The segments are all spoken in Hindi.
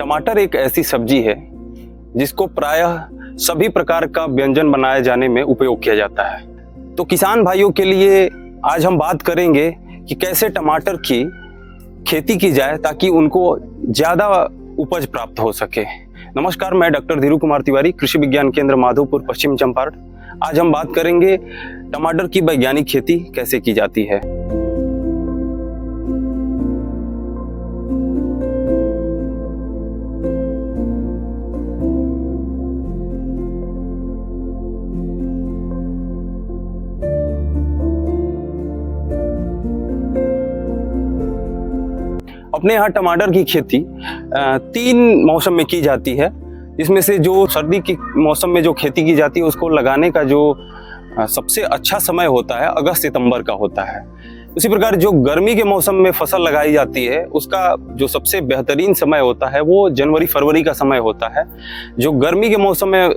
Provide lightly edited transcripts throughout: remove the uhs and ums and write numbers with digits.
टमाटर एक ऐसी सब्जी है जिसको प्रायः सभी प्रकार का व्यंजन बनाए जाने में उपयोग किया जाता है। तो किसान भाइयों के लिए आज हम बात करेंगे कि कैसे टमाटर की खेती की जाए ताकि उनको ज़्यादा उपज प्राप्त हो सके। नमस्कार, मैं डॉक्टर धीरू कुमार तिवारी, कृषि विज्ञान केंद्र माधोपुर, पश्चिम चंपारण। आज हम बात करेंगे टमाटर की वैज्ञानिक खेती कैसे की जाती है। अपने यहाँ टमाटर की खेती 3 मौसम में की जाती है, जिसमें से जो सर्दी के मौसम में जो खेती की जाती है उसको लगाने का जो सबसे अच्छा समय होता है अगस्त सितंबर का होता है। उसी प्रकार जो गर्मी के मौसम में फसल लगाई जाती है उसका जो सबसे बेहतरीन समय होता है वो जनवरी फरवरी का समय होता है। जो गर्मी के मौसम में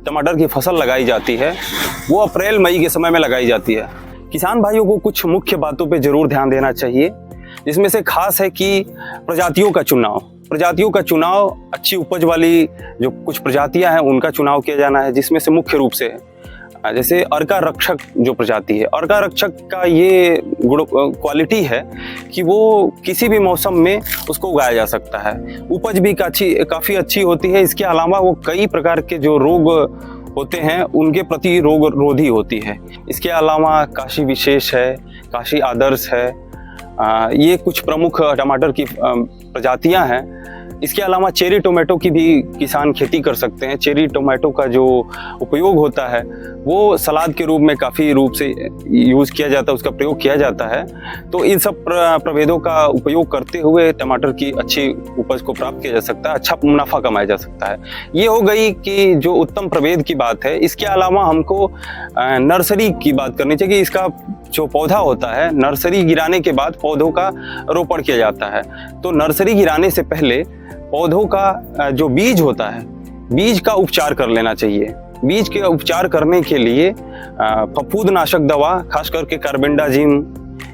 टमाटर की फसल लगाई जाती है वो अप्रैल मई के समय में लगाई जाती है। किसान भाइयों को कुछ मुख्य बातों पर जरूर ध्यान देना चाहिए, जिसमें से खास है कि प्रजातियों का चुनाव अच्छी उपज वाली जो कुछ प्रजातियां हैं उनका चुनाव किया जाना है, जिसमें से मुख्य रूप से जैसे अर्का रक्षक जो प्रजाति है, अर्का रक्षक का ये क्वालिटी है कि वो किसी भी मौसम में उसको उगाया जा सकता है। उपज भी काफ़ी अच्छी होती है। इसके अलावा वो कई प्रकार के जो रोग होते हैं उनके प्रति रोग रोधी होती है। इसके अलावा काशी विशेष है, काशी आदर्श है, ये कुछ प्रमुख टमाटर की प्रजातियां हैं। इसके अलावा चेरी टोमेटो की भी किसान खेती कर सकते हैं। चेरी टोमेटो का जो उपयोग होता है वो सलाद के रूप में काफ़ी रूप से यूज़ किया जाता है, उसका प्रयोग किया जाता है। तो इन सब प्रभेदों का उपयोग करते हुए टमाटर की अच्छी उपज को प्राप्त किया जा सकता है, अच्छा मुनाफा कमाया जा सकता है। ये हो गई कि जो उत्तम प्रभेद की बात है। इसके अलावा हमको नर्सरी की बात करनी चाहिए। इसका जो पौधा होता है, नर्सरी गिराने के बाद पौधों का रोपण किया जाता है। तो नर्सरी गिराने से पहले पौधों का जो बीज होता है, बीज का उपचार कर लेना चाहिए। बीज के उपचार करने के लिए फफूंदनाशक दवा, खास करके कार्बेंडाजिम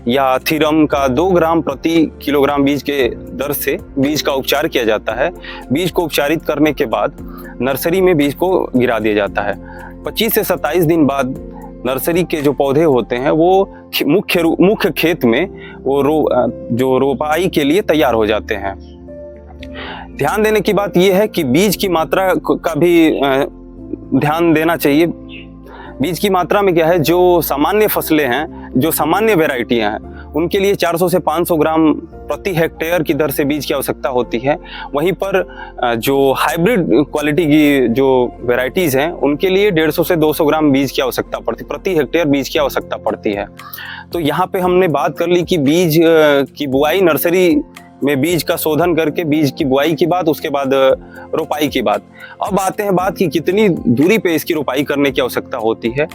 या थीरम का 2 ग्राम प्रति किलोग्राम बीज के दर से बीज का उपचार किया जाता है। बीज को उपचारित करने के बाद नर्सरी में बीज को गिरा दिया जाता है। 25 से 27 दिन बाद नर्सरी के जो पौधे होते हैं वो मुख्य खेत में वो जो रोपाई के लिए तैयार हो जाते हैं। ध्यान देने की बात यह है कि बीज की मात्रा का भी ध्यान देना चाहिए। बीज की मात्रा में क्या है, जो सामान्य फसलें हैं, जो सामान्य वैरायटियां हैं, उनके लिए 400 से 500 ग्राम प्रति हेक्टेयर की दर से बीज की आवश्यकता होती है। वहीं पर जो हाइब्रिड क्वालिटी की जो वैरायटीज़ हैं उनके लिए 150 से 200 ग्राम बीज की आवश्यकता पड़ती, प्रति हेक्टेयर बीज की आवश्यकता पड़ती है। तो यहाँ पे हमने बात कर ली कि बीज की बुआई, नर्सरी में बीज का शोधन करके बीज की बुआई की बात, उसके बाद रोपाई की बात। अब आते हैं बात कि कितनी दूरी पे इसकी रोपाई करने की आवश्यकता होती है।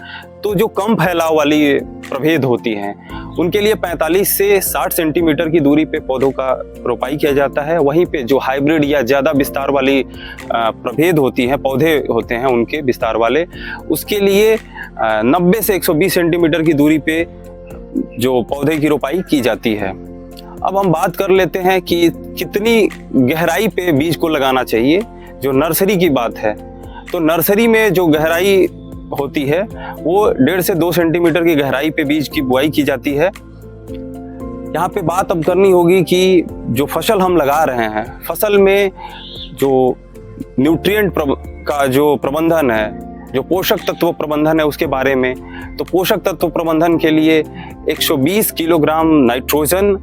तो जो कम फैलाव वाली प्रभेद होती हैं उनके लिए 45 से 60 सेंटीमीटर की दूरी पे पौधों का रोपाई किया जाता है। वहीं पे जो हाइब्रिड या ज़्यादा विस्तार वाली प्रभेद होती हैं, पौधे होते हैं उनके विस्तार वाले, उसके लिए 90 से 120 सेंटीमीटर की दूरी पे जो पौधे की रोपाई की जाती है। अब हम बात कर लेते हैं कि कितनी गहराई पे बीज को लगाना चाहिए। जो नर्सरी की बात है, तो नर्सरी में जो गहराई होती है वो 1.5 से 2 सेंटीमीटर की गहराई पे बीज की बुआई की जाती है। यहाँ पे बात अब करनी होगी कि जो फसल हम लगा रहे हैं, फसल में जो न्यूट्रिएंट का जो प्रबंधन है, जो पोषक तत्व प्रबंधन है उसके बारे में। तो पोषक तत्व प्रबंधन के लिए 120 किलोग्राम नाइट्रोजन,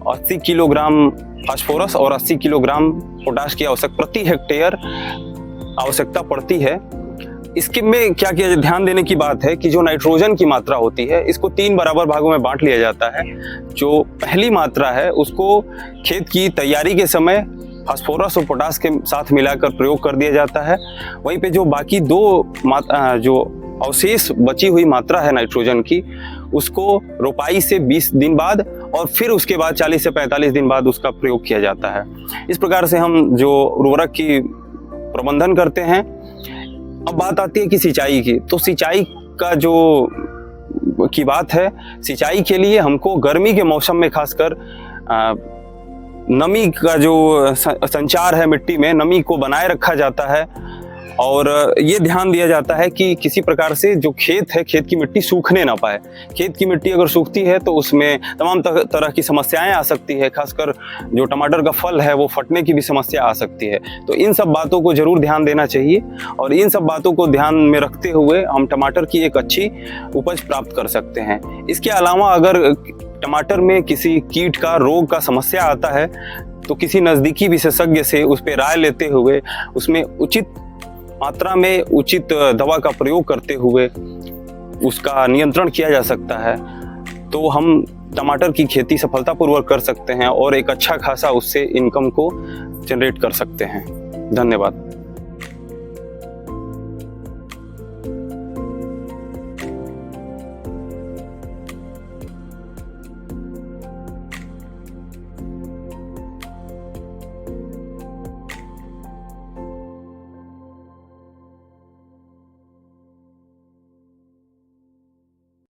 80 किलोग्राम फास्फोरस और 80 किलोग्राम पोटाश की प्रति हेक्टेयर आवश्यकता पड़ती है। इसके में क्या किया, ध्यान देने की बात है कि जो नाइट्रोजन की मात्रा होती है इसको 3 बराबर भागों में बांट लिया जाता है। जो पहली मात्रा है उसको खेत की तैयारी के समय फास्फोरस और पोटाश के साथ मिलाकर प्रयोग कर दिया जाता है। वहीं पे जो बाकी 2 जो अवशेष बची हुई मात्रा है नाइट्रोजन की, उसको रोपाई से 20 दिन बाद और फिर उसके बाद 40 से 45 दिन बाद उसका प्रयोग किया जाता है। इस प्रकार से हम जो उर्वरक की प्रबंधन करते हैं। अब बात आती है कि सिंचाई की। तो सिंचाई का जो की बात है, सिंचाई के लिए हमको गर्मी के मौसम में खासकर नमी का जो संचार है मिट्टी में, नमी को बनाए रखा जाता है और ये ध्यान दिया जाता है कि किसी प्रकार से जो खेत है, खेत की मिट्टी सूखने ना पाए। खेत की मिट्टी अगर सूखती है तो उसमें तमाम तरह की समस्याएं आ सकती है, खासकर जो टमाटर का फल है वो फटने की भी समस्या आ सकती है। तो इन सब बातों को जरूर ध्यान देना चाहिए और इन सब बातों को ध्यान में रखते हुए हम टमाटर की एक अच्छी उपज प्राप्त कर सकते हैं। इसके अलावा अगर टमाटर में किसी कीट का, रोग का समस्या आता है तो किसी नज़दीकी विशेषज्ञ से उस पर राय लेते हुए उसमें उचित मात्रा में उचित दवा का प्रयोग करते हुए उसका नियंत्रण किया जा सकता है, तो हम टमाटर की खेती सफलतापूर्वक कर सकते हैं और एक अच्छा खासा उससे इनकम को जनरेट कर सकते हैं। धन्यवाद।